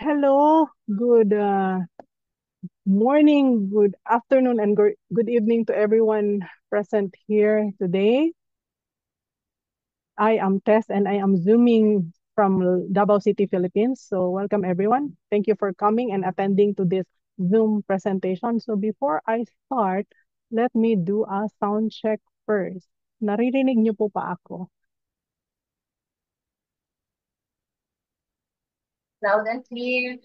hello. Good morning, good afternoon, and good evening to everyone present here today. I am Tess and I am Zooming from Davao City, Philippines. So, welcome everyone. Thank you for coming and attending to this Zoom presentation. So, before I start, let me do a sound check first. Naririnig niyo po pa ako? Loud and clear.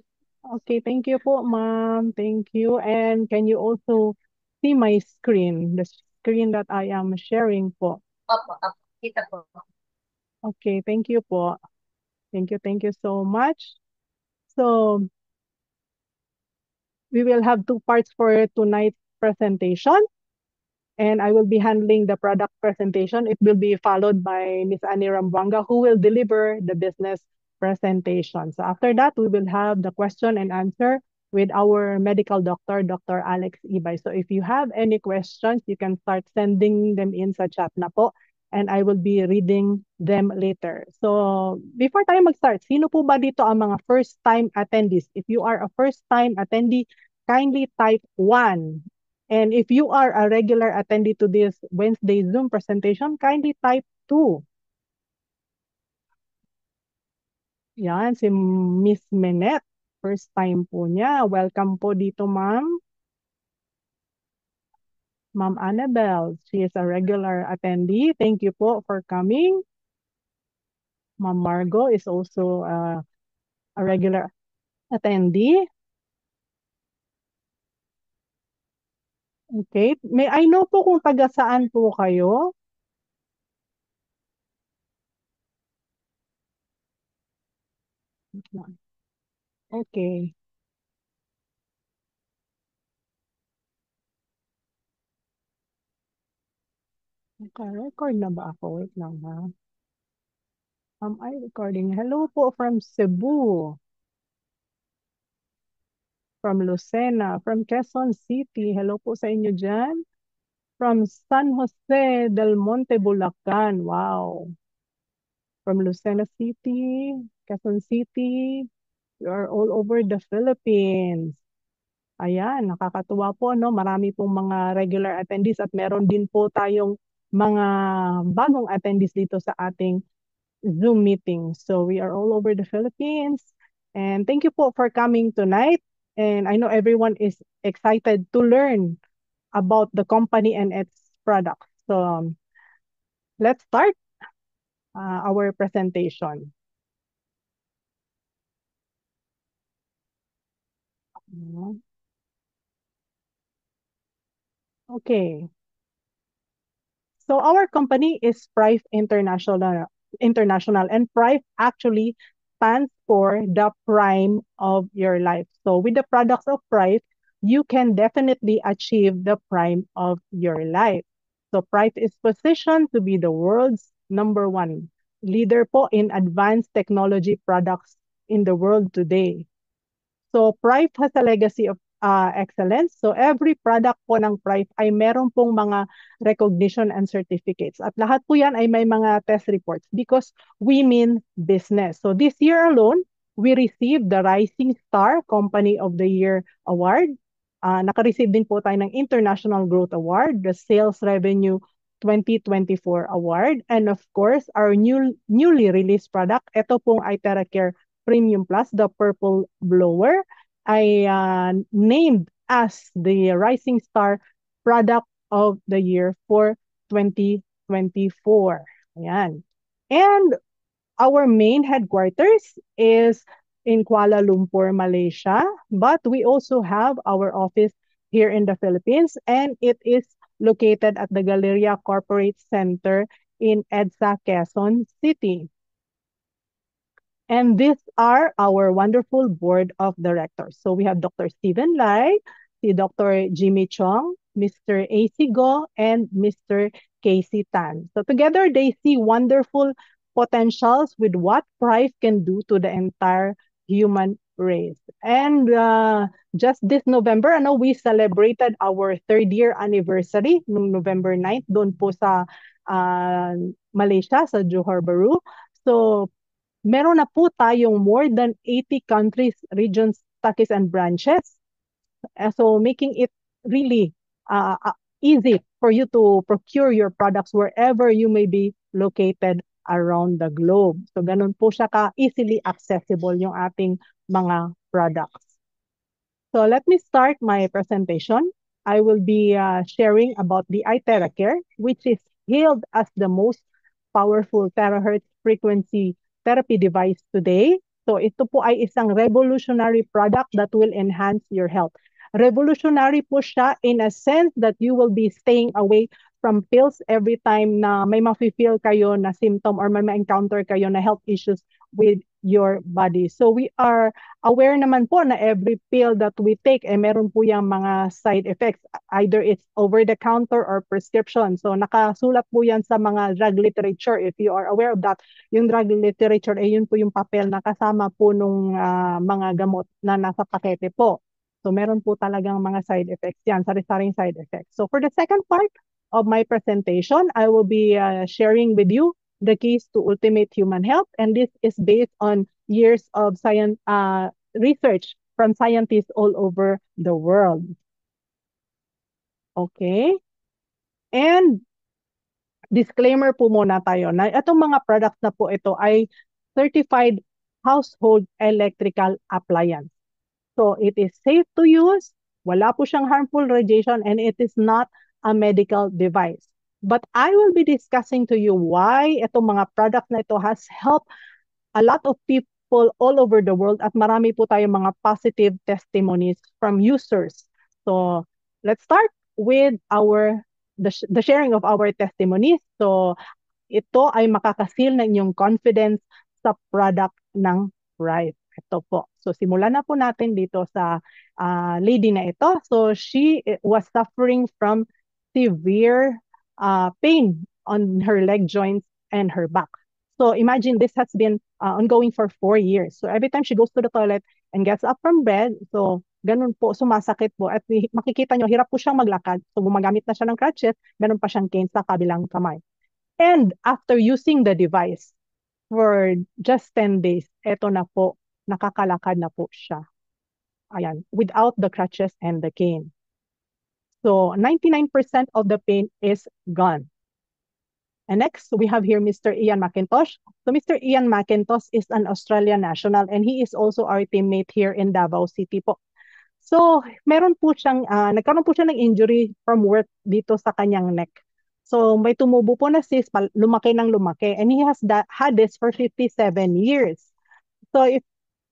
Okay, thank you po, ma'am. Thank you. And can you also see my screen, the screen that I am sharing po? Opo. Kita po. Okay, thank you po. Thank you so much. So, we will have two parts for tonight's presentation, and I will be handling the product presentation. It will be followed by Miss Annie Rambuanga, who will deliver the business presentation. So after that, we will have the question and answer with our medical doctor, Dr. Alex Ibay. So if you have any questions, you can start sending them in sa chat na po, and I will be reading them later. So before tayo mag-start, sino po ba dito ang mga first-time attendees? If you are a first-time attendee, kindly type 1. And if you are a regular attendee to this Wednesday Zoom presentation, kindly type 2. Yan, si Miss Minette. First time po niya. Welcome po dito, ma'am. Ma'am Annabelle, she is a regular attendee. Thank you po for coming. Ma'am Margo is also a regular attendee. Okay. May I know po kung taga saan po kayo? Okay. Naka-record na ba ako? Wait lang ha. Am I recording? Hello po from Cebu, from Lucena, from Quezon City. Hello po sa inyo dyan. From San Jose del Monte, Bulacan. Wow. From Lucena City, Quezon City. You are all over the Philippines. Ayan, nakakatuwa po, no? Marami pong mga regular attendees at meron din po tayong mga bagong attendees dito sa ating Zoom meeting. So we are all over the Philippines. And thank you po for coming tonight. And I know everyone is excited to learn about the company and its products. So let's start our presentation. Okay. So our company is Prive International, and Prive actually stands for the prime of your life. So with the products of Prive, you can definitely achieve the prime of your life. So Prive is positioned to be the world's number one leader po in advanced technology products in the world today. So Prive has a legacy of excellence. So every product po ng Prive ay meron pong mga recognition and certificates. At lahat po yan ay may mga test reports because we mean business. So this year alone, we received the Rising Star Company of the Year Award. Naka-receive din po tayo ng International Growth Award, the Sales Revenue 2024 Award, and of course, our newly released product, ito pong iTeracare Premium Plus, the Purple Blower, ay named as the Rising Star Product of the Year for 2024. Ayan. And our main headquarters is in Kuala Lumpur, Malaysia, but we also have our office here in the Philippines, and it is located at the Galleria Corporate Center in EDSA, Quezon City. And these are our wonderful board of directors. So we have Dr. Stephen Lai, si Dr. Jimmy Chong, Mr. AC Go, and Mr. Casey Tan. So together they see wonderful potentials with what Prive can do to the entire human race. And just this November, we celebrated our third year anniversary noong November 9th doon po sa Malaysia, sa Johor Bahru. So meron na po tayong more than 80 countries, regions, stockists, and branches. So making it really easy for you to procure your products wherever you may be located around the globe. So ganun po siya ka-easily accessible yung ating mga products. So let me start my presentation. I will be sharing about the iTeracare, which is hailed as the most powerful terahertz frequency therapy device today. So ito po ay isang revolutionary product that will enhance your health. Revolutionary po siya in a sense that you will be staying away from pills every time na may mafe-feel kayo na symptom or may ma-encounter kayo na health issues with your body. So we are aware naman po na every pill that we take, meron po yung mga side effects. Either it's over-the-counter or prescription. So nakasulat po yan sa mga drug literature. If you are aware of that, yung drug literature, yun po yung papel na kasama po nung mga gamot na nasa pakete po. So meron po talagang mga side effects yan, sari-saring side effects. So for the second part of my presentation, I will be sharing with you the keys to ultimate human health. And this is based on years of science research from scientists all over the world. Okay? And disclaimer po muna tayo na itong mga products na po ito ay certified household electrical appliance. So it is safe to use, wala po siyang harmful radiation, and it is not a medical device. But I will be discussing to you why itong mga products na ito has helped a lot of people all over the world at marami po tayong mga positive testimonies from users. So let's start with the sharing of our testimonies. So ito ay makakasil ng inyong confidence sa product ng Rife. Ito po. So simulan na po natin dito sa lady na ito. So she was suffering from severe pain on her leg joints and her back. So imagine this has been ongoing for 4 years. So every time she goes to the toilet and gets up from bed, so ganun po, sumasakit po. At makikita nyo, hirap po siyang maglakad. So gumagamit na siya ng crutches, meron pa siyang cane sa kabilang kamay. And after using the device for just 10 days, eto na po, nakakalakad na po siya. Ayan, without the crutches and the cane. So 99% of the pain is gone. And next, we have here Mr. Ian McIntosh. So Mr. Ian McIntosh is an Australian national and he is also our teammate here in Davao City po. So meron po siyang, nagkaroon po siya ng injury from work dito sa kanyang neck. So may tumubo po na cyst, lumaki ng lumaki. And he has had this for 57 years. So if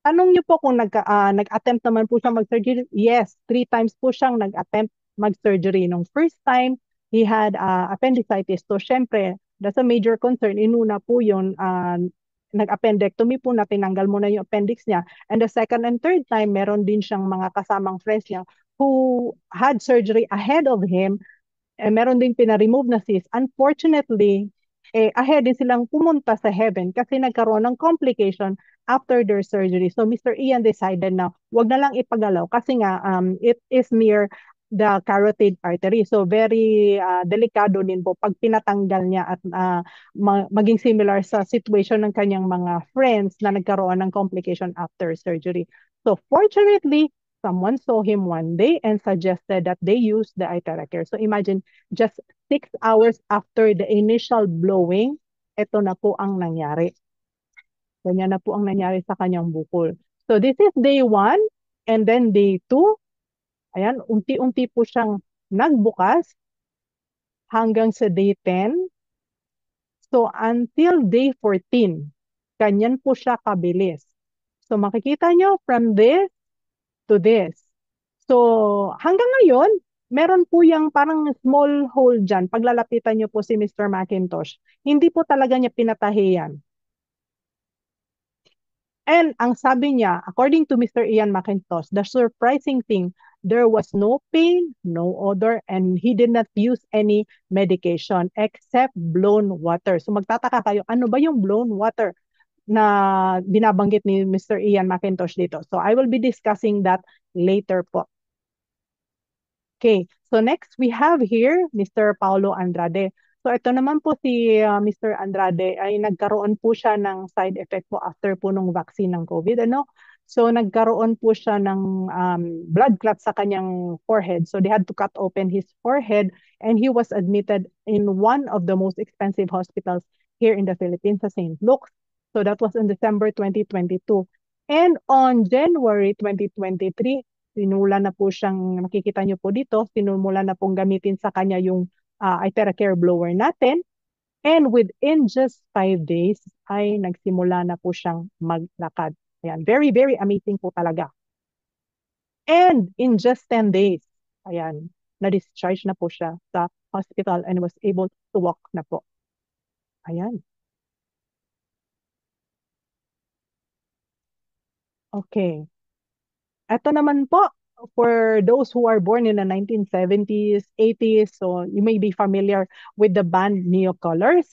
tanong niyo po kung nag-attempt naman po siya mag-surgery, yes, 3 times po siyang nag-attempt mag-surgery. Nung first time, he had appendicitis. So syempre, that's a major concern. Inuna po yun, nag-appendectomy po na tinanggal mo na yung appendix niya. And the second and third time, meron din siyang mga kasamang friends niya who had surgery ahead of him. Meron din pina-remove na cyst. Unfortunately, ahead din silang pumunta sa heaven kasi nagkaroon ng complication after their surgery. So Mr. Ian decided na wag na lang ipagalaw kasi nga it is near the carotid artery. So very delikado din po pag pinatanggal niya at maging similar sa situation ng kanyang mga friends na nagkaroon ng complication after surgery. So fortunately, someone saw him one day and suggested that they use the iTeracare. So imagine, just 6 hours after the initial blowing, ito na po ang nangyari. Ganyan na po ang nangyari sa kanyang bukol. So this is day 1 and then day 2. Ayan, unti-unti po siyang nagbukas hanggang sa day 10. So until day 14, ganyan po siya kabilis. So makikita nyo from this to this. So hanggang ngayon, meron po yung parang small hole dyan. Paglalapitan nyo po si Mr. McIntosh, hindi po talaga niya pinatahi yan. And ang sabi niya, according to Mr. Ian McIntosh, the surprising thing, there was no pain, no odor, and he did not use any medication except blown water. So magtataka kayo, ano ba yung blown water na binabanggit ni Mr. Ian McIntosh dito? So I will be discussing that later po. Okay, so next we have here Mr. Paulo Andrade. So ito naman po si Mr. Andrade ay nagkaroon po siya ng side effect po after po nung vaccine ng COVID, ano? So nagkaroon po siya ng blood clot sa kanyang forehead. So they had to cut open his forehead and he was admitted in one of the most expensive hospitals here in the Philippines, sa St. Luke's. So that was in December 2022. And on January 2023, sinula na po siyang, makikita niyo po dito, sinumula na pong gamitin sa kanya yung Iteracare blower natin. And within just 5 days, ay nagsimula na po siyang maglakad. Ayan, very, very amazing po talaga. And in just 10 days, ayan, na-discharge na po siya sa hospital and was able to walk na po. Ayan. Okay. Ito naman po, for those who are born in the 1970s, 80s, so you may be familiar with the band Neocolors.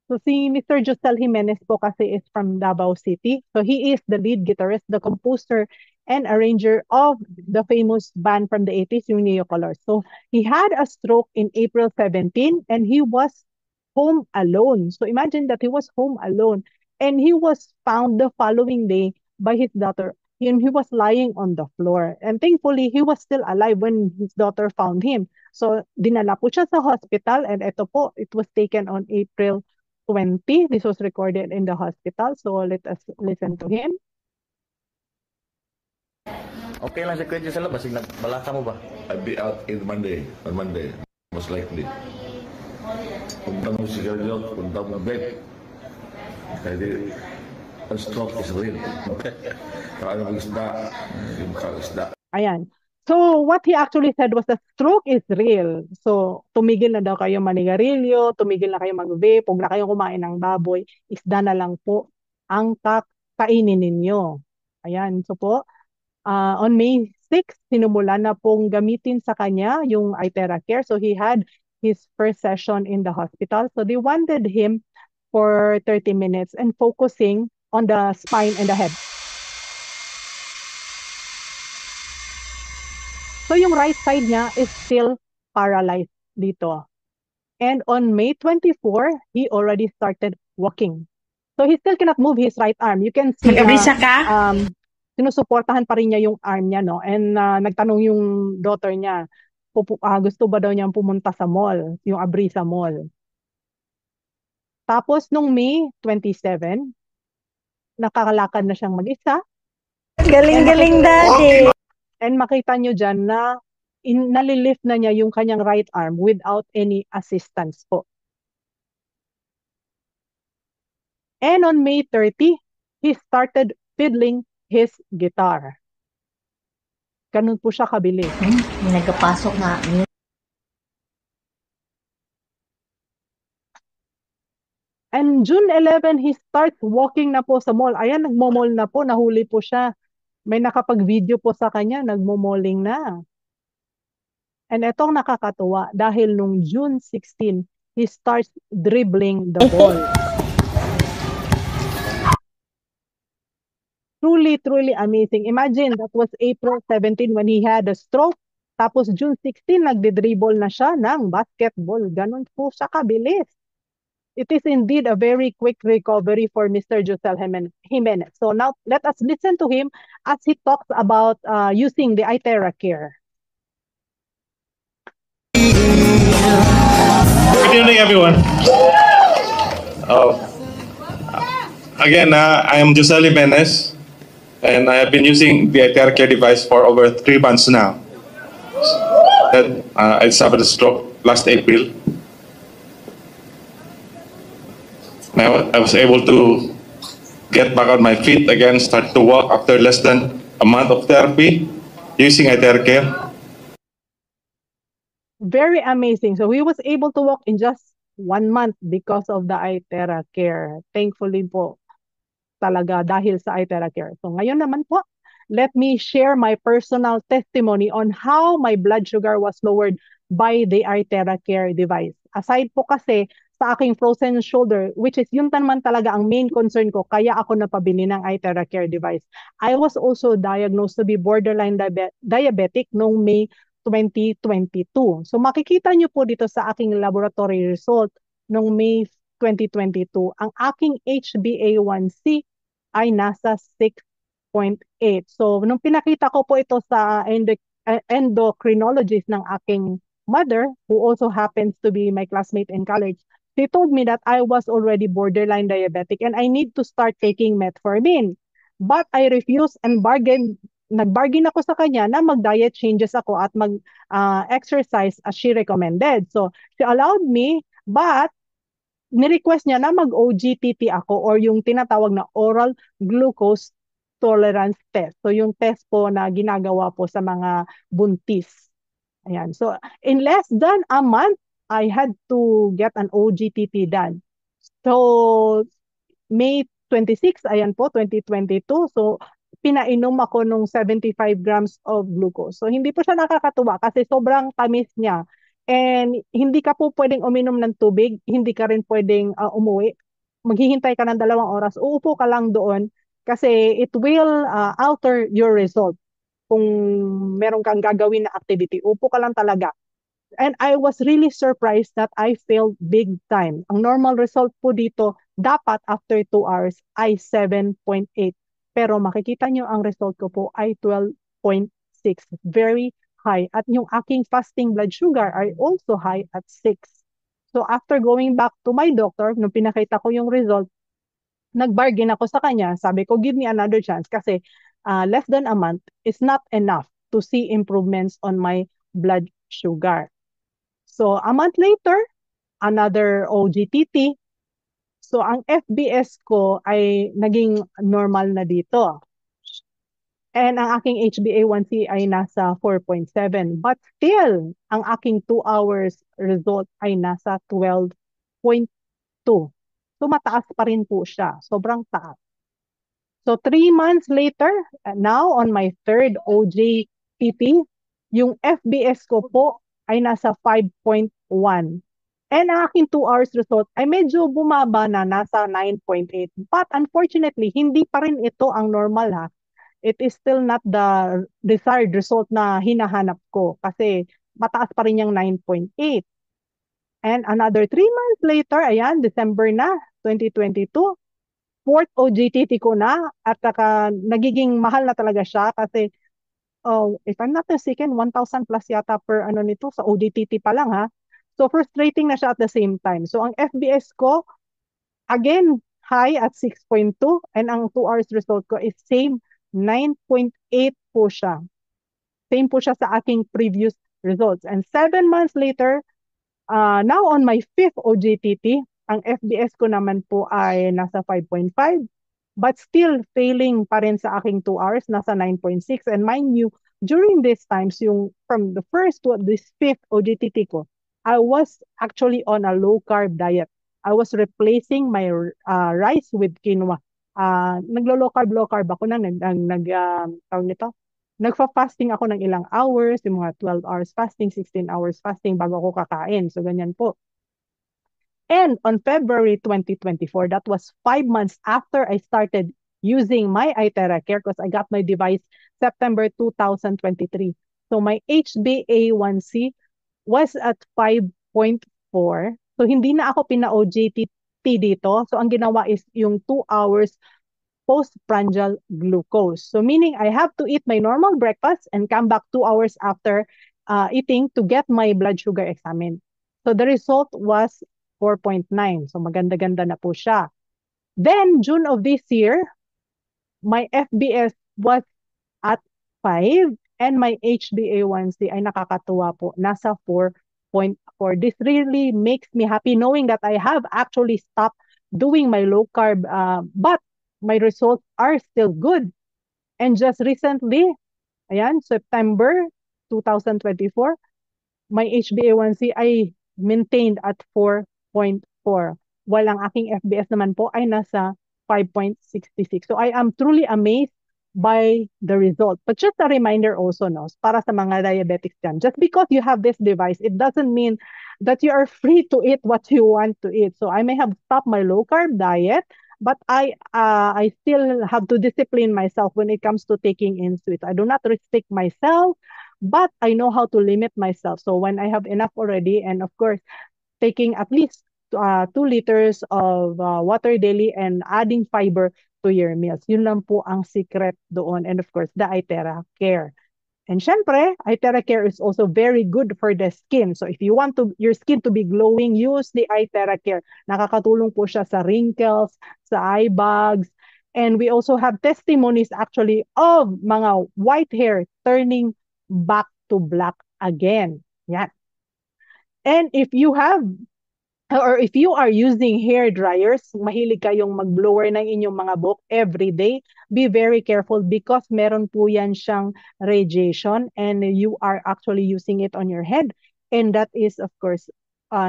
So si Mr. Josel Jimenez po kasi is from Davao City. So he is the lead guitarist, the composer, and arranger of the famous band from the 80s, yung Neocolors. So he had a stroke in April 17 and he was home alone. So imagine that he was home alone and he was found the following day by his daughter. He was lying on the floor. And thankfully, he was still alive when his daughter found him. So, dinala po siya sa hospital and ito po, it was taken on April 20. This was recorded in the hospital. So, let us listen to him. Okay lang si Kuya sa labas, nagbalaka mo ba? I'll be out on Monday, most likely. Punta mo si Garjot, punta mo bed. Kaya di, ang stroke is real. Kaya mo isda, yung isda. Ayan. So, what he actually said was the stroke is real. So, tumigil na daw kayo manigarilyo, tumigil na kayo mag-vape, huwag na kayo kumain ng baboy, isda na lang po ang kakainin ninyo. Ayan. So po, on May 6, sinumula na pong gamitin sa kanya yung Iteracare. So, he had his first session in the hospital. So, they wanted him for 30 minutes and focusing on the spine and the head. So yung right side niya is still paralyzed dito. And on May 24, he already started walking. So he still cannot move his right arm. You can see sinusuportahan pa rin niya yung arm niya, no? And nagtanong yung daughter niya, gusto ba daw niyang pumunta sa mall, yung Abrisa Mall. Tapos nung May 27, nakakalakad na siyang mag-isa. Galing-galing, Daddy. And makita nyo dyan na nalilift na niya yung kanyang right arm without any assistance po. And on May 30, he started fiddling his guitar. Ganun po siya kabilis. Nagpasok na. And June 11, he starts walking na po sa mall. Ayan, nagmo-mall na po, nahuli po siya. May nakapag-video po sa kanya, nagmo-malling na. And etong nakakatuwa, dahil nung June 16, he starts dribbling the ball. Truly, truly amazing. Imagine, that was April 17 when he had a stroke. Tapos June 16, nagde-dribble na siya ng basketball. Ganun po siya kabilis. It is indeed a very quick recovery for Mr. Josel Jimenez. So now, let us listen to him as he talks about using the Iteracare. Good evening, everyone. Again, I am Josel Jimenez, and I have been using the Iteracare device for over 3 months now. I suffered a stroke last April. I was able to get back on my feet again, start to walk after less than a month of therapy using Iteracare. Very amazing. So he was able to walk in just 1 month because of the Iteracare. Thankfully po talaga dahil sa Iteracare. So ngayon naman po, let me share my personal testimony on how my blood sugar was lowered by the Iteracare device. Aside po kasi sa aking frozen shoulder, which is yun naman talaga ang main concern ko, kaya ako napabili ng Iteracare device. I was also diagnosed to be borderline diabetic noong May 2022. So makikita nyo po dito sa aking laboratory result noong May 2022, ang aking HbA1c ay nasa 6.8. So, nung pinakita ko po ito sa endocrinologist ng aking mother, who also happens to be my classmate in college, she told me that I was already borderline diabetic and I need to start taking metformin. But I refused and nag-bargain ako sa kanya na mag-diet changes ako at mag-exercise as she recommended. So, she allowed me, but ni-request niya na mag-OGTT ako or yung tinatawag na oral glucose tolerance test. So, yung test po na ginagawa po sa mga buntis. Ayan. So, in less than a month, I had to get an OGTT done. So, May 26, ayan po, 2022. So, pinainom ako nung 75 grams of glucose. So, hindi po siya nakakatuwa kasi sobrang tamis niya. And hindi ka po pwedeng uminom ng tubig, hindi ka rin pwedeng umuwi. Maghihintay ka ng 2 oras, uupo ka lang doon kasi it will alter your result. Kung meron kang gagawin na activity, upo ka lang talaga. And I was really surprised that I failed big time. Ang normal result po dito, dapat after 2 hours ay 7.8. Pero makikita nyo ang result ko po ay 12.6. Very high. At yung aking fasting blood sugar are also high at 6. So after going back to my doctor, nung pinakita ko yung result, nag-bargain ako sa kanya. Sabi ko, give me another chance kasi less than a month is not enough to see improvements on my blood sugar. So a month later, another OGTT. So ang FBS ko ay naging normal na dito. And ang aking HbA1c ay nasa 4.7. But still, ang aking 2 hours result ay nasa 12.2. So mataas pa rin po siya. Sobrang taas. So 3 months later, now on my third OGTT, yung FBS ko po ay nasa 5.1. And ang aking 2 hours result ay medyo bumaba na, nasa 9.8. But unfortunately, hindi pa rin ito ang normal ha. It is still not the desired result na hinahanap ko kasi mataas pa rin yung 9.8. And another 3 months later, ayan, December na, 2022, fourth OGTT ko na at nagiging mahal na talaga siya kasi if I'm not mistaken, 1,000 plus yata per ano nito sa OGTT pa lang ha. So frustrating na siya at the same time. So ang FBS ko, again, high at 6.2 and ang 2 hours result ko is same, 9.8 po siya. Same po siya sa aking previous results. And 7 months later, now on my fifth OGTT, ang FBS ko naman po ay nasa 5.5. But still failing pa rin sa aking 2 hours, nasa 9.6. And mind you, during these times, yung from the first to this fifth OGTT ko, I was actually on a low-carb diet. I was replacing my rice with quinoa. Naglo-low carb ako na tawag nito. Nagfa-fasting ako ng ilang hours, yung mga 12 hours fasting, 16 hours fasting bago ako kakain. So ganyan po. And on February 2024, that was 5 months after I started using my iTera Care because I got my device September 2023. So my HbA1c was at 5.4. So hindi na ako pina-OGTT dito. So ang ginawa is yung 2 hours postprandial glucose. So meaning I have to eat my normal breakfast and come back 2 hours after eating to get my blood sugar examined. So the result was 4.9. So maganda-ganda na po siya. Then June of this year, my FBS was at 5 and my HbA1c ay nakakatuwa po, nasa 4.4. This really makes me happy knowing that I have actually stopped doing my low carb, but my results are still good. And just recently, ayan, September 2024, my HbA1c ay maintained at 4.4. While ang aking FBS naman po ay nasa 5.66. So I am truly amazed by the result. But just a reminder also, no, para sa mga diabetics dyan, just because you have this device, it doesn't mean that you are free to eat what you want to eat. So I may have stopped my low carb diet, but I still have to discipline myself when it comes to taking in sweets. I do not restrict myself, but I know how to limit myself. So when I have enough already, and of course, taking at least 2 liters of water daily and adding fiber to your meals. Yun lang po ang secret doon. And of course, the iTerra Care. And syempre, iTerra Care is also very good for the skin. So if you want your skin to be glowing, use the iTerra Care. Nakakatulong po siya sa wrinkles, sa eye bags. And we also have testimonies actually of mga white hair turning back to black again. Yan. And if you are using hair dryers, mahilig kayong mag-blower ng inyong mga buhok every day, be very careful because meron po yan siyang radiation and you are actually using it on your head. And that is, of course,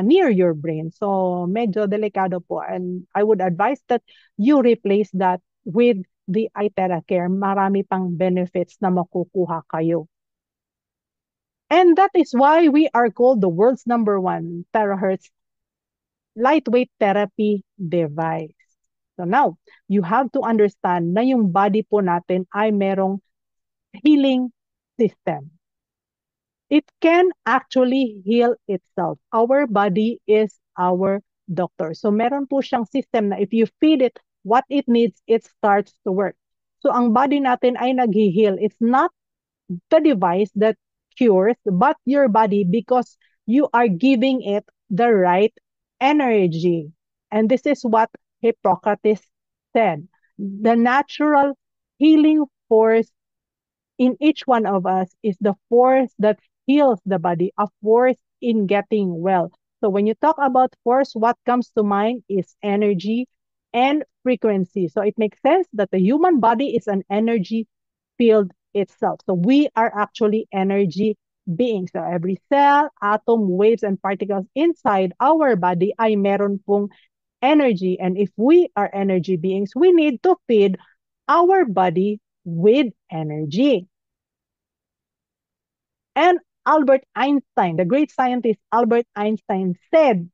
near your brain. So, medyo delikado po. And I would advise that you replace that with the iTerra Care. Marami pang benefits na makukuha kayo. And that is why we are called the world's #1 terahertz lightweight therapy device. So now, you have to understand na yung body po natin ay merong healing system. It can actually heal itself. Our body is our doctor. So meron po siyang system na if you feed it what it needs, it starts to work. So ang body natin ay nag-heal. It's not the device that cures, but your body because you are giving it the right energy. And this is what Hippocrates said. The natural healing force in each one of us is the force that heals the body, a force in getting well. So when you talk about force, what comes to mind is energy and frequency. So it makes sense that the human body is an energy field itself. So we are actually energy beings. So every cell, atom, waves, and particles inside our body ay meron pong energy. And if we are energy beings, we need to feed our body with energy. And Albert Einstein, the great scientist Albert Einstein, said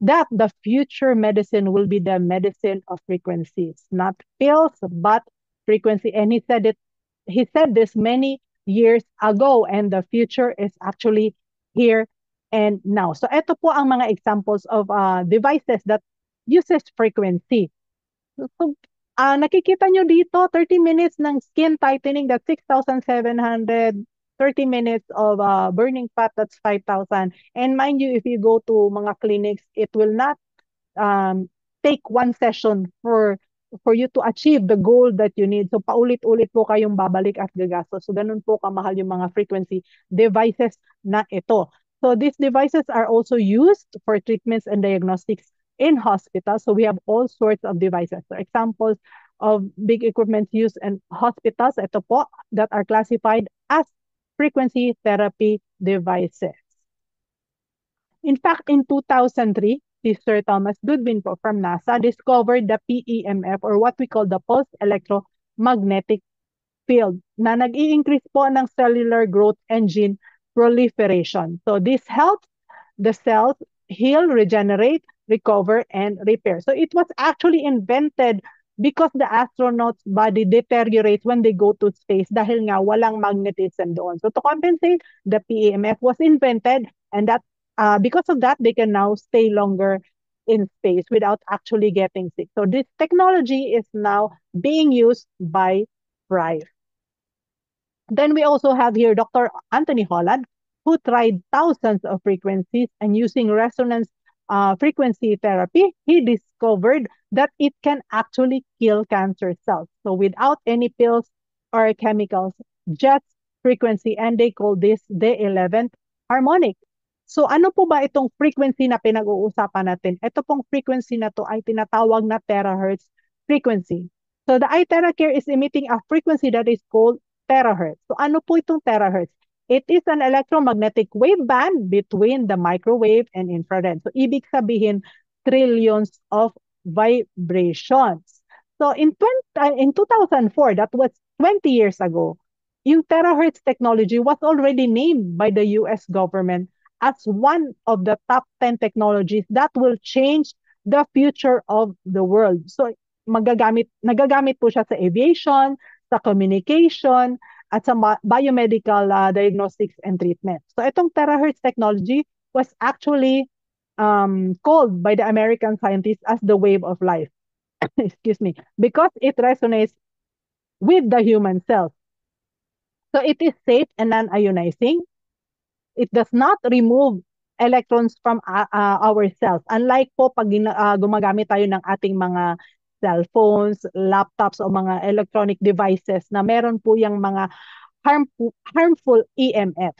that the future medicine will be the medicine of frequencies, not pills, but frequency. And he said this many years ago, and the future is actually here and now. So ito po ang mga examples of devices that uses frequency. So nakikita nyo dito, 30 minutes ng skin tightening, that's 6,700. 30 minutes of burning fat, that's 5,000. And mind you, if you go to mga clinics, it will not take one session for you to achieve the goal that you need. So paulit-ulit po kayong babalik at gagastos. So ganun po kamahal yung mga frequency devices na ito. So these devices are also used for treatments and diagnostics in hospitals. So we have all sorts of devices. So examples of big equipment used in hospitals, ito po, that are classified as frequency therapy devices. In fact, in 2003, Sir Thomas Goodwin po from NASA discovered the PEMF or what we call the pulse electromagnetic field na nag-i-increase po ng cellular growth engine proliferation. So this helps the cells heal, regenerate, recover, and repair. So it was actually invented because the astronauts' body deteriorates when they go to space dahil nga walang magnetism doon. So to compensate, the PEMF was invented and that because of that, they can now stay longer in space without actually getting sick. So this technology is now being used by Thrive. Then we also have here Dr. Anthony Holland, who tried thousands of frequencies and using resonance frequency therapy, he discovered that it can actually kill cancer cells. So without any pills or chemicals, just frequency, and they call this the 11th harmonic. So ano po ba itong frequency na pinag-uusapan natin? Ito pong frequency na to ay tinatawag na terahertz frequency. So the iTerra Care is emitting a frequency that is called terahertz. So ano po itong terahertz? It is an electromagnetic wave band between the microwave and infrared. So ibig sabihin, trillions of vibrations. So in 2004, that was 20 years ago, yung terahertz technology was already named by the US government as one of the top 10 technologies that will change the future of the world. So nagagamit po siya sa aviation, sa communication, at sa biomedical diagnostics and treatment. So itong terahertz technology was actually called by the American scientists as the wave of life. Excuse me, because it resonates with the human cells. So it is safe and non-ionizing. It does not remove electrons from our cells. Unlike po pag gumagamit tayo ng ating mga cellphones, laptops o mga electronic devices na meron po yung mga harmful EMF.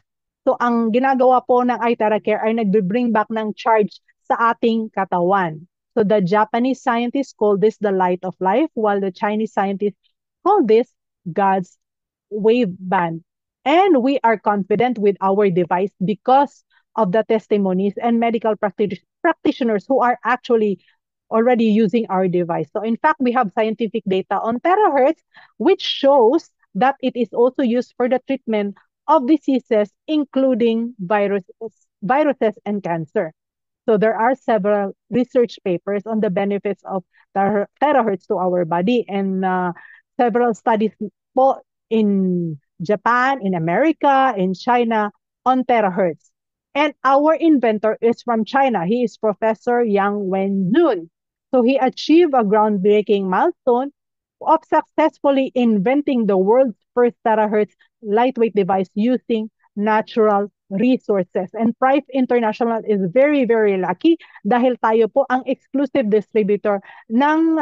So ang ginagawa po ng iTeracare ay nag-bring back ng charge sa ating katawan. So the Japanese scientists call this the light of life, while the Chinese scientists call this God's wave band. And we are confident with our device because of the testimonies and medical practitioners who are actually already using our device. So in fact, we have scientific data on terahertz, which shows that it is also used for the treatment of diseases, including viruses and cancer. So there are several research papers on the benefits of terahertz to our body, and several studies po in Japan, in America, in China on terahertz. And our inventor is from China. He is Professor Yang Wenjun. So he achieved a groundbreaking milestone of successfully inventing the world's first terahertz lightweight device using natural resources. And Prive International is very, very lucky dahil tayo po ang exclusive distributor ng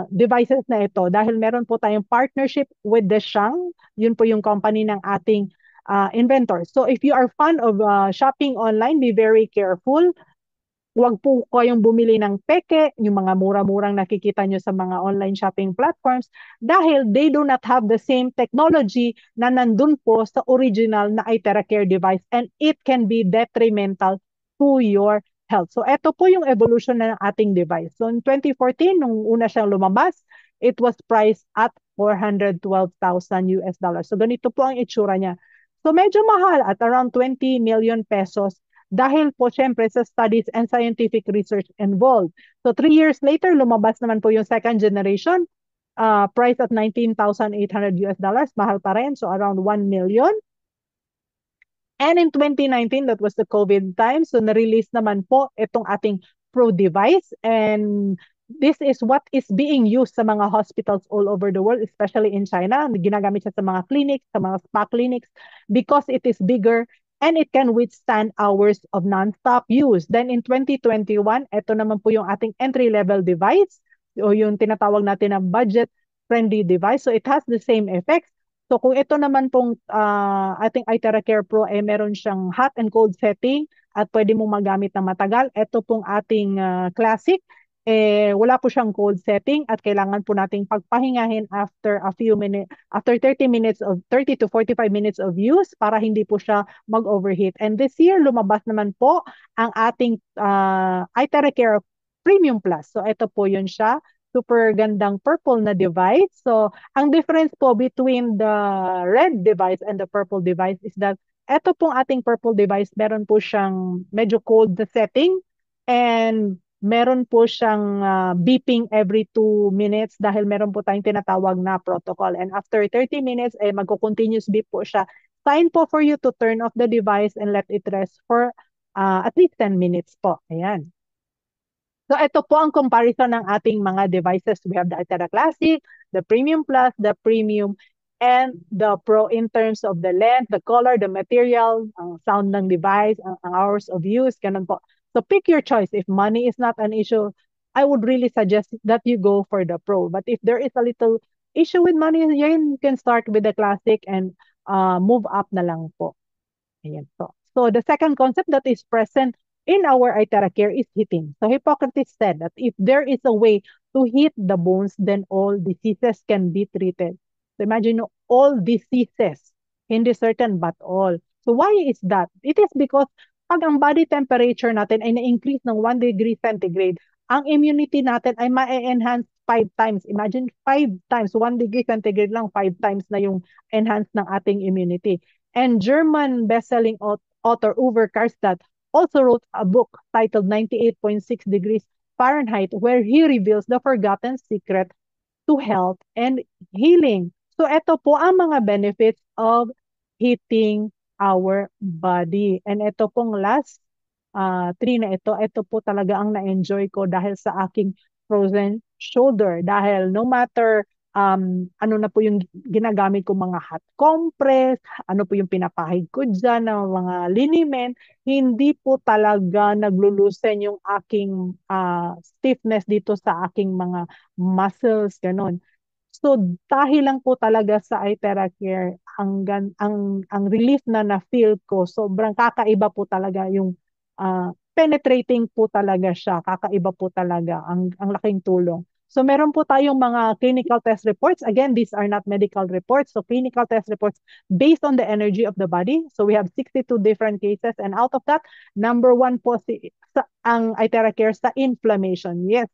devices na ito. Dahil meron po tayong partnership with Deschang, yun po yung company ng ating inventor. So if you are fan of shopping online, be very careful. Huwag po kayong bumili ng peke, yung mga mura-murang nakikita nyo sa mga online shopping platforms, dahil they do not have the same technology na nandun po sa original na iTeracare device, and it can be detrimental to your health. So ito po yung evolution ng ating device. So in 2014, nung una siyang lumabas, it was priced at $412,000 US dollars. So ganito po ang itsura niya. So medyo mahal at around 20 million pesos dahil po syempre sa studies and scientific research involved. So 3 years later, lumabas naman po yung second generation, price at $19,800 US dollars, mahal pa rin, so around 1 million. And in 2019, that was the COVID time, so na-release naman po itong ating Pro device, and this is what is being used sa mga hospitals all over the world, especially in China. Ginagamit siya sa mga clinics, sa mga spa clinics, because it is bigger and it can withstand hours of non-stop use. Then in 2021, ito naman po yung ating entry-level device, o yung tinatawag natin na budget-friendly device. So it has the same effects. So kung ito naman pong ating iTeracare Pro, meron siyang hot and cold setting at pwede mong magamit ng matagal. Ito pong ating classic, wala po siyang cold setting at kailangan po nating pagpahingahin after a few minutes, after 30 to 45 minutes of use para hindi po siya mag-overheat. And this year, lumabas naman po ang ating iTeracare Premium Plus. So ito po yun siya. Super gandang purple na device. So ang difference po between the red device and the purple device is that ito pong ating purple device, meron po siyang medyo cold na setting, and meron po siyang beeping every 2 minutes dahil meron po tayong tinatawag na protocol. And after 30 minutes, magko-continuous beep po siya. Sign po for you to turn off the device and let it rest for at least 10 minutes po. Ayan. So ito po ang comparison ng ating mga devices. We have the iTera Classic, the Premium Plus, the Premium, and the Pro in terms of the length, the color, the material, ang sound ng device, ang hours of use, ganun po. So pick your choice. If money is not an issue, I would really suggest that you go for the Pro. But if there is a little issue with money, you can start with the Classic and move up na lang po. Ayan po. So the second concept that is present in our iTeracare is heating. So Hippocrates said that if there is a way to heat the bones, then all diseases can be treated. So imagine all diseases, hindi certain but all. So why is that? It is because pag ang body temperature natin ay na-increase ng 1 degree centigrade, ang immunity natin ay ma-enhance 5 times. Imagine 5 times, 1 degree centigrade lang, 5 times na yung enhance ng ating immunity. And German best-selling author Uwe Karstad also wrote a book titled 98.6 Degrees Fahrenheit, where he reveals the forgotten secret to health and healing. So ito po ang mga benefits of heating our body. And ito pong last tree na ito po talaga ang na-enjoy ko dahil sa aking frozen shoulder. Dahil no matter ano na po yung ginagamit ko mga hot compress, ano po yung pinapahid ko dyan ng mga liniment, hindi po talaga naglulusen yung aking stiffness dito sa aking mga muscles, ganon. So dahil lang po talaga sa iTera Care, ang relief na na-feel ko, sobrang kakaiba po talaga yung penetrating po talaga siya. Kakaiba po talaga ang laking tulong. So meron po tayong mga clinical test reports. Again, these are not medical reports. So clinical test reports based on the energy of the body. So we have 62 different cases, and out of that, number one po ang iTera Care sa inflammation. Yes,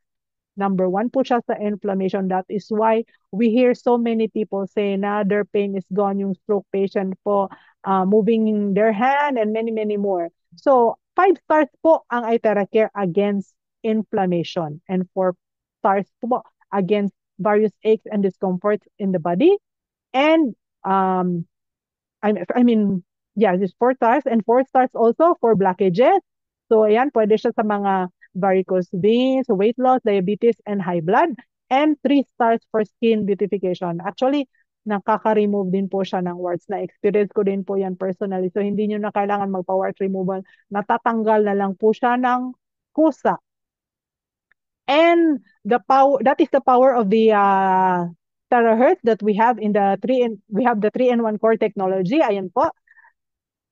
number one po siya sa inflammation. That is why we hear so many people say na their pain is gone, yung stroke patient po, moving their hand and many, many more. So, 5 stars po ang iTera Care against inflammation and 4 stars po against various aches and discomforts in the body. And, this 4 stars and 4 stars also for blockages. So, ayan, pwede siya sa mga varicose veins, weight loss, diabetes, and high blood. And 3 stars for skin beautification. Actually, nakaka-remove din po siya ng warts. Na-experience ko din po yan personally. So, hindi nyo na kailangan magpa-wart removal. Natatanggal na lang po siya ng kusa. And that is the power of the terahertz that we have in the 3-in-1 core technology. Ayan po.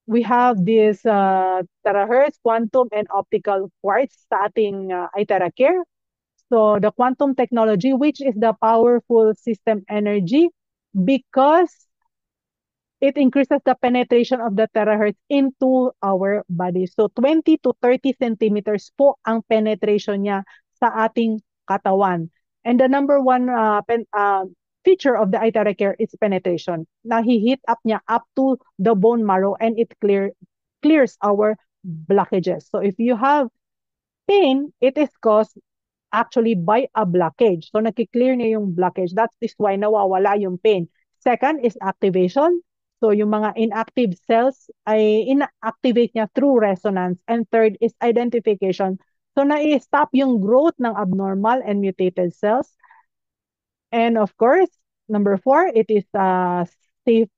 We have this terahertz, quantum, and optical quartz sa ating iTera Care. So the quantum technology, which is the powerful system energy, because it increases the penetration of the terahertz into our body. So 20 to 30 centimeters po ang penetration niya sa ating katawan. And the number one feature of the iTera Care is penetration. Nahi-heat up niya up to the bone marrow, and it clears our blockages. So if you have pain, it is caused actually by a blockage. So nakiklear niya yung blockage. That is why nawawala yung pain. Second is activation. So yung mga inactive cells ay inactivate niya through resonance. And third is identification. So na-stop yung growth ng abnormal and mutated cells. And of course, number 4, it is safe,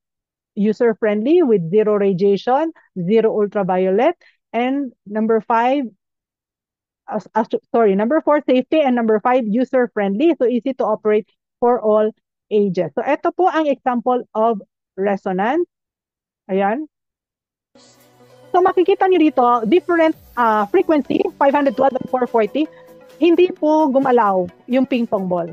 user-friendly with 0 radiation, 0 ultraviolet. And number 4, safety, and number 5, user-friendly. So easy to operate for all ages. So ito po ang example of resonance. Ayan. So makikita niyo dito, different frequency, 512 and 440, hindi po gumalaw yung ping pong ball.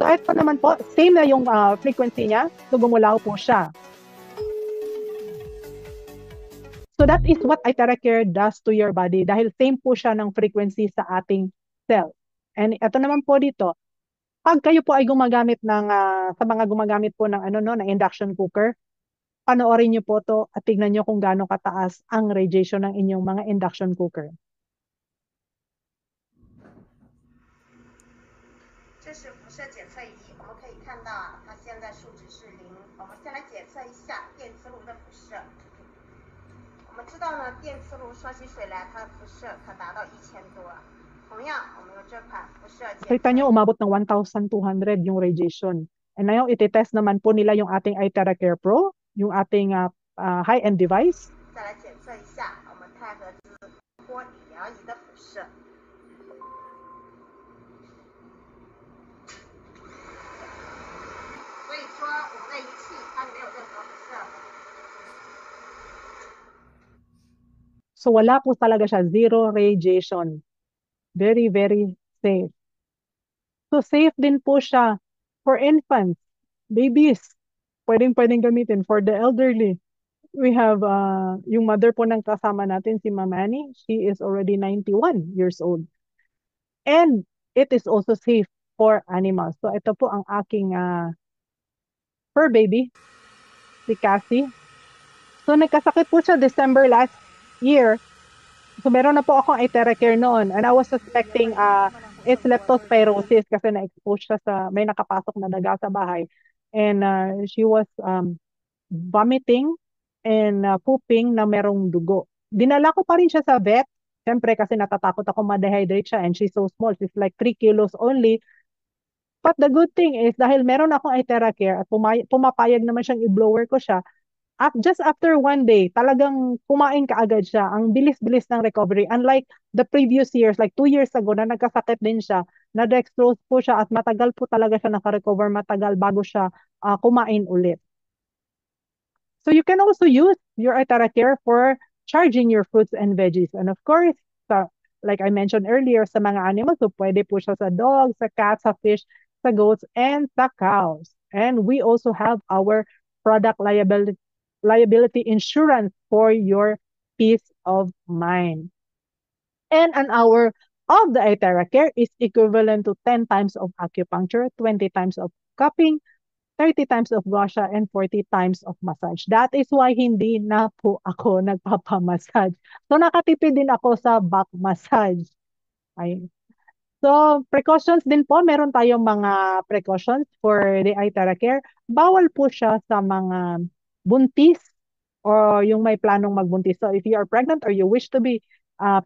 So ito naman po, same na yung frequency niya, so gumulaw po siya. So that is what iTera Care does to your body dahil same po siya ng frequency sa ating cell. And ito naman po dito, pag kayo po ay gumagamit ng sa mga gumagamit po ng ng induction cooker, panoorin niyo po to at tignan niyo kung gaano kataas ang radiation ng inyong mga induction cooker. 这是辐射检测仪，我们可以看到它现在数值是0。我们先来检测一下电磁炉的辐射。我们知道呢，电磁炉刷起水来，它的辐射可达到1000多。同样，我们用这款辐射检测。 Kita nyo, umabot ng 1,200 yung radiation. And ngayon, iti-test naman po nila yung ating iTera Care Pro, yung ating high-end device. 再来检测一下我们钛合资波理疗仪的辐射。 所以说，我们的仪器它没有任何辐射。 So wala po talaga siya, 0 radiation. Very, very safe. So safe din po siya for infants, babies. Pwedeng gamitin for the elderly. We have yung mother po ng kasama natin, si Ma'am Annie. She is already 91 years old. And it is also safe for animals. So ito po ang aking fur baby, si Cassie. So nagkasakit po siya December last year. So meron na po akong iTera Care noon, and I was suspecting it's leptospirosis kasi na-expose siya sa may nakapasok na daga sa bahay, and she was vomiting and pooping na merong dugo. dinala ko pa rin siya sa vet. Siyempre, kasi natatakot ako ma-dehydrate siya and she's so small. She's like 3 kilos only. But the good thing is, dahil meron akong Itera Care at pumapayag naman siyang i-blower ko siya, just after 1 day, talagang kumain ka agad siya. Ang bilis-bilis ng recovery. Unlike the previous years, like 2 years ago, na nagkasakit din siya, na-dextrose po siya at matagal po talaga siya nakarecover, matagal bago siya kumain ulit. So you can also use your Itera Care for charging your fruits and veggies. And of course, like I mentioned earlier, sa mga animals, so pwede po siya sa dogs, sa cats, sa fish, sa goats, and sa cows. And we also have our product liability insurance for your peace of mind. And an hour of the Itera Care is equivalent to 10 times of acupuncture, 20 times of cupping, 30 times of gusha, and 40 times of massage. That is why hindi na po ako nagpapamassage. So nakatipid din ako sa back massage. Ayun. So, precautions din po. Meron tayong mga precautions for the Itera Care. Bawal po siya sa mga buntis or yung may planong magbuntis. So, if you are pregnant or you wish to be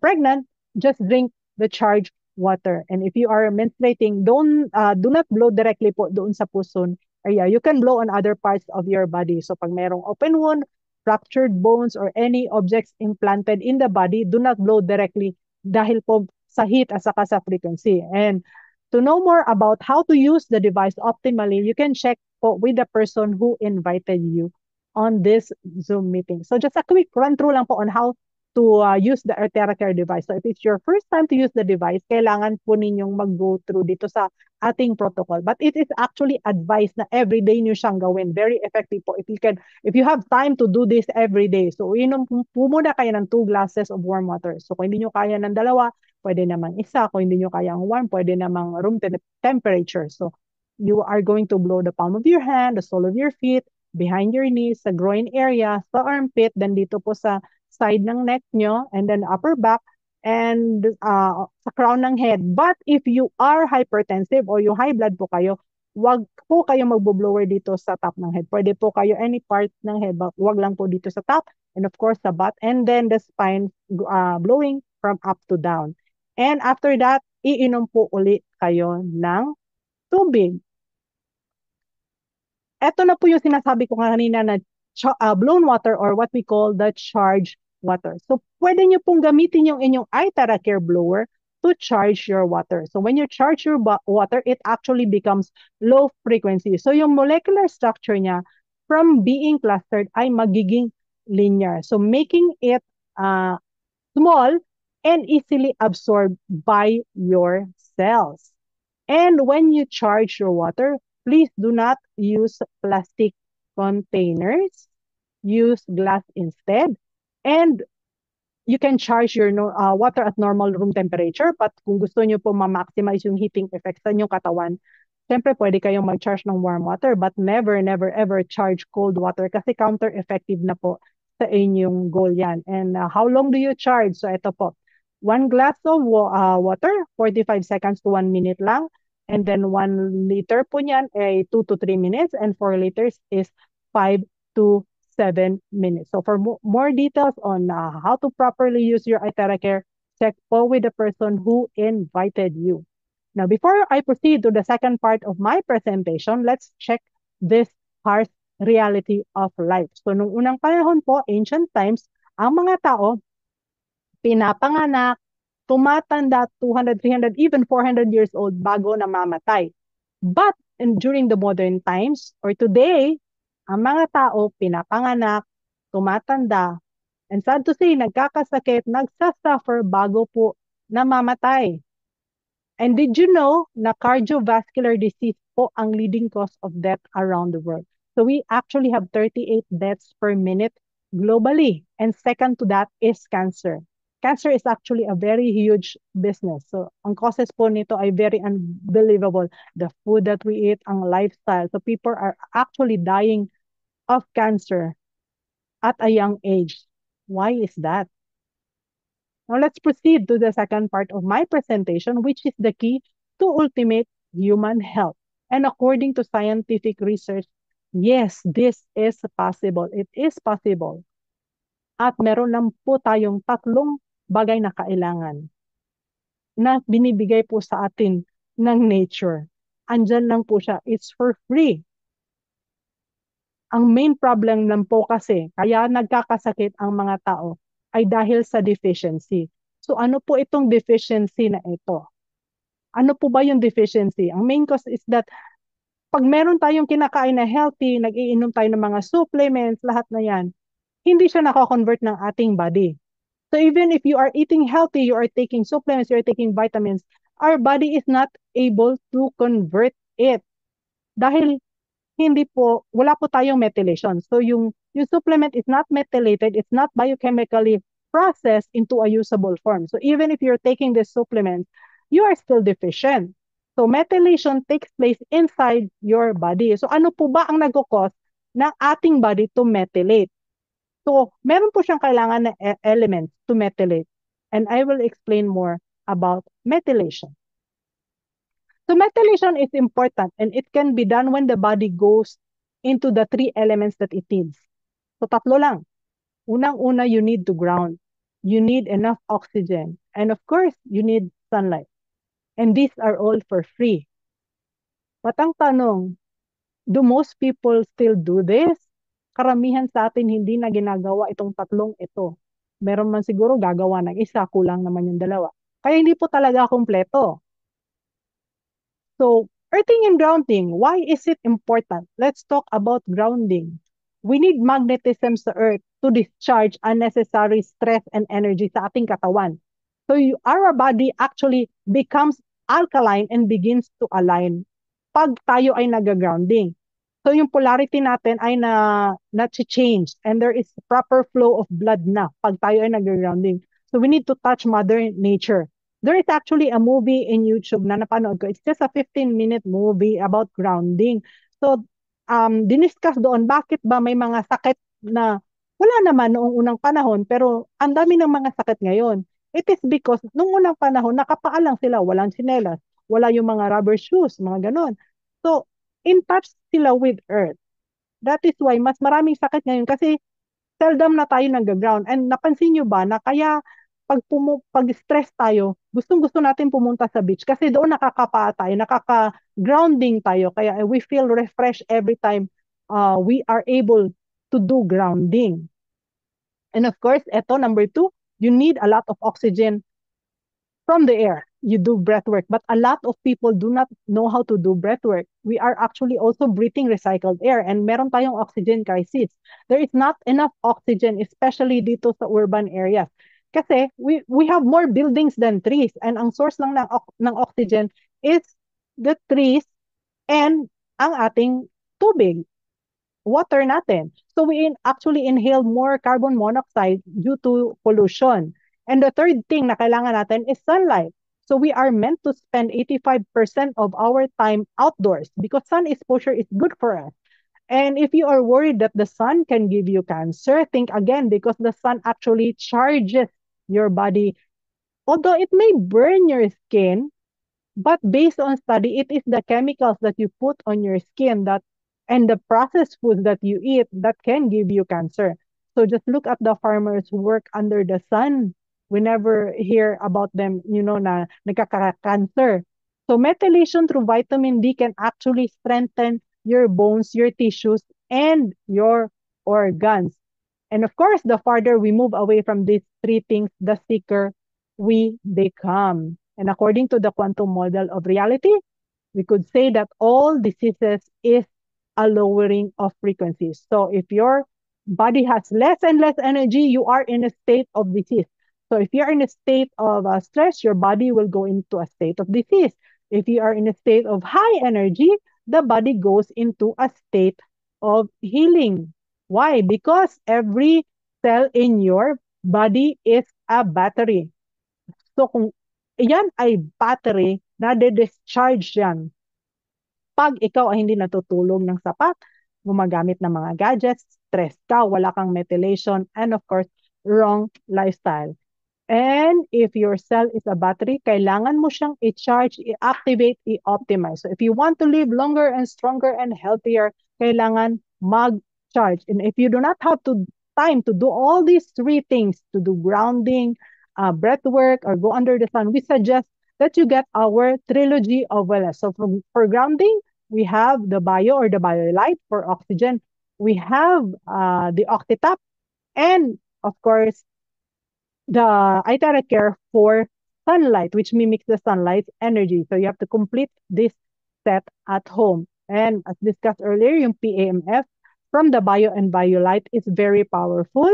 pregnant, just drink the charged water. And if you are menstruating, do not blow directly po doon sa puson area. You can blow on other parts of your body. So, pag merong open wound, fractured bones, or any objects implanted in the body, do not blow directly dahil po sa heat at saka sa frequency. And to know more about how to use the device optimally, you can check po with the person who invited you on this Zoom meeting. So just a quick run through lang po on how to use the Itera Care device. So if it's your first time to use the device, kailangan po ninyong mag-go through dito sa ating protocol. But it is actually advised na everyday nyo siyang gawin. Very effective po. If you have time to do this every day, so inom po muna kayo ng 2 glasses of warm water. So kung hindi nyo kaya ng dalawa, pwede namang isa. Kung hindi nyo kaya ang warm, pwede namang room temperature. So you are going to blow the palm of your hand, the sole of your feet, behind your knees, sa groin area, sa armpit, then dito po sa side ng neck nyo, and then upper back, and sa crown ng head. But if you are hypertensive or yung high blood po kayo, wag po kayo magbo-blower dito sa top ng head. Pwede po kayo any part ng head, but wag lang po dito sa top, and of course sa butt, and then the spine blowing from up to down. And after that, iinom po ulit kayo ng tubig. Ito na po yung sinasabi ko kanina na blown water or what we call the charged water. So, pwede nyo pong gamitin yung inyong Itera Care blower to charge your water. So, when you charge your water, it actually becomes low frequency. So, yung molecular structure niya from being clustered ay magiging linear. So, making it small and easily absorbed by your cells. And when you charge your water, please do not use plastic containers. Use glass instead. And you can charge your water at normal room temperature. But kung gusto nyo po ma-maximize yung heating effect sa inyong katawan, siyempre pwede kayong mag-charge ng warm water, but never, never, ever charge cold water kasi counter-effective na po sa inyong goal yan. And how long do you charge? So ito po, 1 glass of water, 45 seconds to 1 minute lang. And then 1 liter po niyan ay 2 to 3 minutes. And 4 liters is 5 to 7 minutes. So for more details on how to properly use your Itera Care, check po with the person who invited you. Now, before I proceed to the second part of my presentation, let's check this harsh reality of life. So nung unang panahon po, ancient times, ang mga tao, pinapanganak, tumatanda 200, 300, even 400 years old bago namamatay. But during the modern times, or today, ang mga tao pinapanganak, tumatanda, and sad to say, nagkakasakit, nagsasuffer bago po namamatay. And did you know na cardiovascular disease po ang leading cause of death around the world? So we actually have 38 deaths per minute globally. And second to that is cancer. Cancer is actually a very huge business. So ang causes po nito ay very unbelievable. The food that we eat, ang lifestyle. So people are actually dying of cancer at a young age. Why is that? Now let's proceed to the second part of my presentation, which is the key to ultimate human health. And according to scientific research, yes, this is possible. It is possible. At meron lang po tayong tatlong bagay na kailangan na binibigay po sa atin ng nature. Andyan lang po siya. It's for free. Ang main problem lang po kasi, kaya nagkakasakit ang mga tao, ay dahil sa deficiency. So ano po itong deficiency na ito? Ano po ba yung deficiency? Ang main cause is that pag meron tayong kinakain na healthy, nag-iinom tayo ng mga supplements, lahat na yan, hindi siya nako-convert ng ating body. So even if you are eating healthy, you are taking supplements, you are taking vitamins, our body is not able to convert it. Dahil wala po tayong methylation. So yung supplement is not methylated, it's not biochemically processed into a usable form. So even if you're taking this supplement, you are still deficient. So methylation takes place inside your body. So ano po ba ang nagkukos ng ating body to methylate? So meron po siyang kailangan na elements to methylate. And I will explain more about methylation. So methylation is important and it can be done when the body goes into the three elements that it needs. So tatlo lang. Unang-una, you need to ground. You need enough oxygen. And of course, you need sunlight. And these are all for free. But ang tanong, do most people still do this? Karamihan sa atin hindi na ginagawa itong tatlong ito. Meron man siguro gagawa ng isa, kulang naman yung dalawa. Kaya hindi po talaga kumpleto. So, earthing and grounding, why is it important? Let's talk about grounding. We need magnetism sa earth to discharge unnecessary stress and energy sa ating katawan. So, our body actually becomes alkaline and begins to align pag tayo ay nag-grounding. So, yung polarity natin ay na-change and there is proper flow of blood na pag tayo ay nag-grounding. So, we need to touch Mother Nature. There is actually a movie in YouTube na napanood ko. It's just a 15-minute movie about grounding. So, diniscuss doon, bakit ba may mga sakit na wala naman noong unang panahon, pero ang dami ng mga sakit ngayon. It is because noong unang panahon, nakapaa lang sila, walang tsinelas, wala yung mga rubber shoes, mga ganon. So, in touch sila with earth. That is why mas maraming sakit ngayon kasi seldom na tayo nag-ground. And napansin nyo ba na kaya pag stress tayo, gustong-gusto natin pumunta sa beach kasi doon nakakapaa tayo, nakaka-grounding tayo. Kaya we feel refreshed every time we are able to do grounding. And of course, eto, number 2, you need a lot of oxygen from the air. You do breath work, but a lot of people do not know how to do breath work. We are actually also breathing recycled air and meron tayong oxygen crisis. There is not enough oxygen, especially dito sa urban areas. Kasi we have more buildings than trees and ang source lang ng oxygen is the trees and ang ating tubig, water natin. So we actually inhale more carbon monoxide due to pollution. And the third thing na kailangan natin is sunlight. So we are meant to spend 85% of our time outdoors because sun exposure is good for us. And if you are worried that the sun can give you cancer, think again because the sun actually charges your body. Although it may burn your skin, but based on study, it is the chemicals that you put on your skin and the processed foods that you eat that can give you cancer. So just look at the farmers who work under the sun. We never hear about them, na nagkaka-cancer. So methylation through vitamin D can actually strengthen your bones, your tissues, and your organs. And of course, the farther we move away from these three things, the sicker we become. And according to the quantum model of reality, we could say that all diseases is a lowering of frequencies. So if your body has less and less energy, you are in a state of disease. So if you're in a state of stress, your body will go into a state of disease. If you are in a state of high energy, the body goes into a state of healing. Why? Because every cell in your body is a battery. So kung yan ay battery, nade-discharge yan. Pag ikaw ay hindi natutulog ng sapat, gumagamit ng mga gadgets, stress ka, wala kang methylation, and of course, wrong lifestyle. And if your cell is a battery, kailangan mo siyang i-charge, i-activate, i-optimize. So if you want to live longer and stronger and healthier, kailangan mag-charge. And if you do not have to time to do all these three things, to do grounding, breath work, or go under the sun, we suggest that you get our trilogy of wellness. So for grounding, we have the bio or the BioLite. For oxygen, we have the OxyTap, and of course, the Itera Care for sunlight, which mimics the sunlight energy. So you have to complete this set at home. And as discussed earlier, yung PAMF from the Bio and BioLite is very powerful.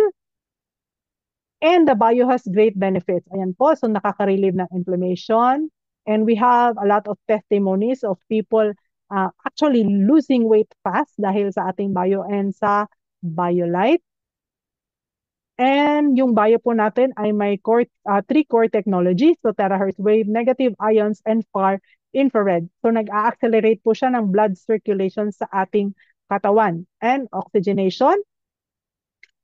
And the Bio has great benefits. Ayan po, so nakaka-relieve ng inflammation. And we have a lot of testimonies of people actually losing weight fast dahil sa ating Bio and sa BioLite. And yung bio po natin ay may three core technologies. So terahertz wave, negative ions, and far infrared. So nag-a-accelerate po siya ng blood circulation sa ating katawan. And oxygenation.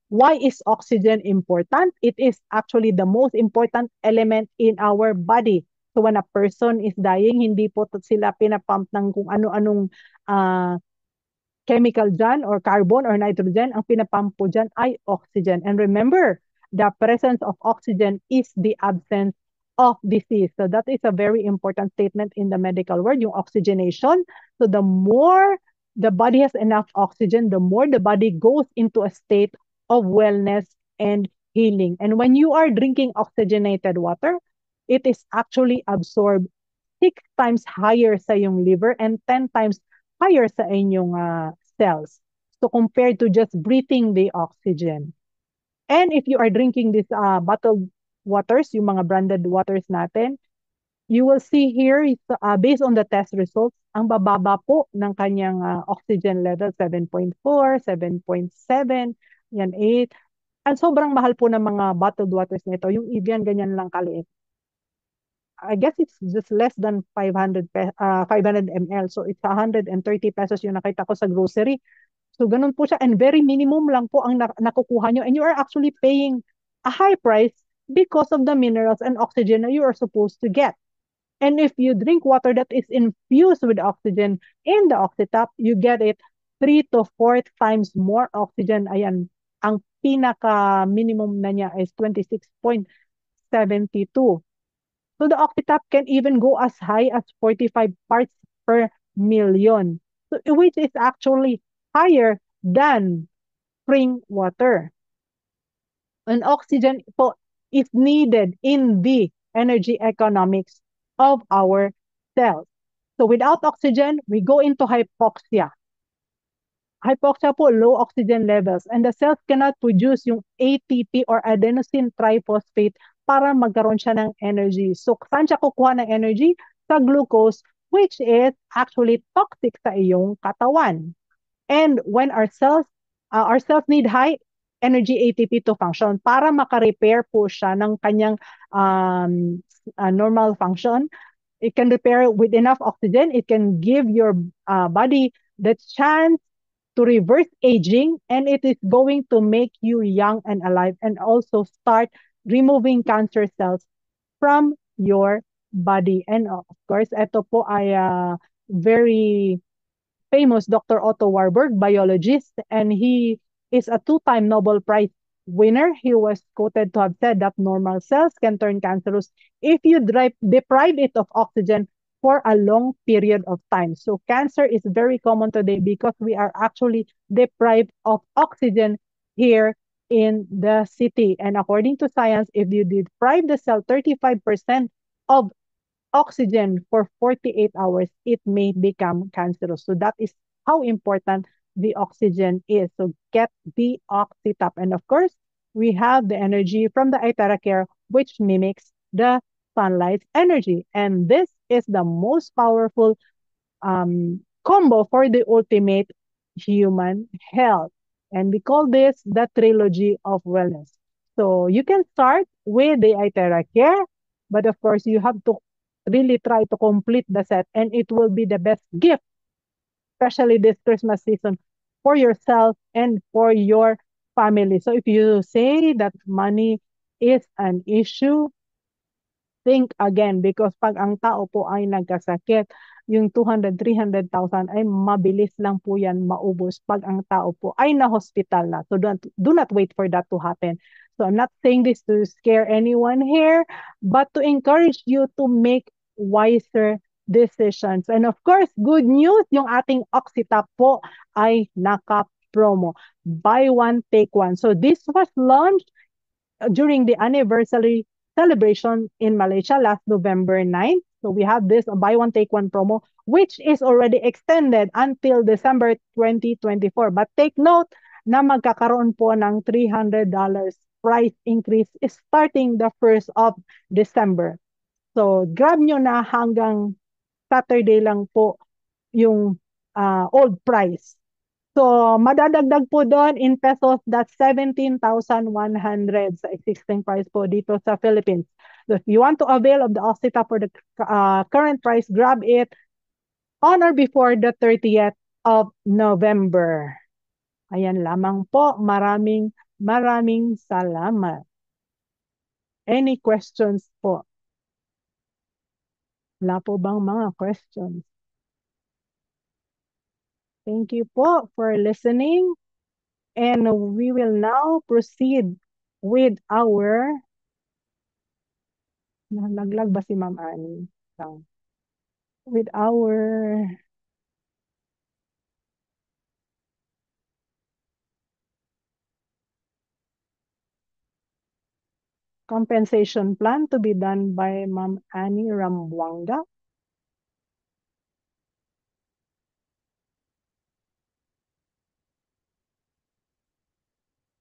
Why is oxygen important? It is actually the most important element in our body. So when a person is dying, hindi po sila pinapump ng kung ano-anong chemical dyan or carbon or nitrogen, ang pinapump po dyan ay oxygen. And remember, the presence of oxygen is the absence of disease. So that is a very important statement in the medical world, yung oxygenation. So the more the body has enough oxygen, the more the body goes into a state of wellness and healing. And when you are drinking oxygenated water, it is actually absorbed 6 times higher sa yung liver and 10 times higher sa inyong cells. So compared to just breathing the oxygen. And if you are drinking these bottled waters, yung mga branded waters natin, you will see here, based on the test results, ang bababa po ng kanyang oxygen level, 7.4, 7.7, yan 8. Ang sobrang mahal po ng mga bottled waters nito, yung Evian ganyan lang kaliit. I guess it's just less than 500 ml. So it's 130 pesos yung nakita ko sa grocery. So ganun po siya. And very minimum lang po ang nakukuha nyo. And you are actually paying a high price because of the minerals and oxygen that you are supposed to get. And if you drink water that is infused with oxygen in the OxyTap, you get it 3 to 4 times more oxygen. Ayan, ang pinaka-minimum na niya is 26.72. So the OxyTap can even go as high as 45 parts per million, so, which is actually higher than spring water. And oxygen is needed in the energy economics of our cells. So without oxygen, we go into hypoxia. Hypoxia po, low oxygen levels. And the cells cannot produce yung ATP or adenosine triphosphate para magkaroon siya ng energy. So, saan siya kukuha ng energy? Sa glucose, which is actually toxic sa iyong katawan. And when our cells need high energy ATP to function para maka-repair po siya ng kanyang normal function. It can repair with enough oxygen. It can give your body the chance to reverse aging, and it is going to make you young and alive and also start removing cancer cells from your body. And of course, ito po ay very famous Dr. Otto Warburg, biologist, and he is a 2-time Nobel Prize winner. He was quoted to have said that normal cells can turn cancerous if you deprive it of oxygen for a long period of time. So cancer is very common today because we are actually deprived of oxygen here in the city. And according to science, if you deprive the cell 35% of oxygen for 48 hours, it may become cancerous. So that is how important the oxygen is. So get the OxyTap. And of course, we have the energy from the Itera Care, which mimics the sunlight energy. And this is the most powerful combo for the ultimate human health. And we call this the trilogy of wellness. So you can start with the Itera Care, but of course you have to really try to complete the set, and it will be the best gift, especially this Christmas season, for yourself and for your family. So if you say that money is an issue, think again, because pag ang tao po ay nagkasakit, yung 200, 300,000 ay mabilis lang po yan maubos pag ang tao po ay na-hospital na. So do not wait for that to happen. So I'm not saying this to scare anyone here, but to encourage you to make wiser decisions. And of course, good news, yung ating Oxitap po ay naka-promo. Buy one, take one. So this was launched during the anniversary celebration in Malaysia last November 9th. So we have this buy one, take one promo, which is already extended until December 2024. But take note na magkakaroon po ng $300 price increase starting the 1st of December. So grab nyo na hanggang Saturday lang po yung old price. So, madadagdag po doon in pesos, that's 17,100 sa existing price po dito sa Philippines. So, if you want to avail of the Oxita for the current price, grab it on or before the 30th of November. Ayan lamang po. Maraming salamat. Any questions po? Wala po bang mga questions? Thank you po for listening. And we will now proceed with our nalaglag ba si Ma'am Annie? With our compensation plan to be done by Ma'am Annie Rambuanga.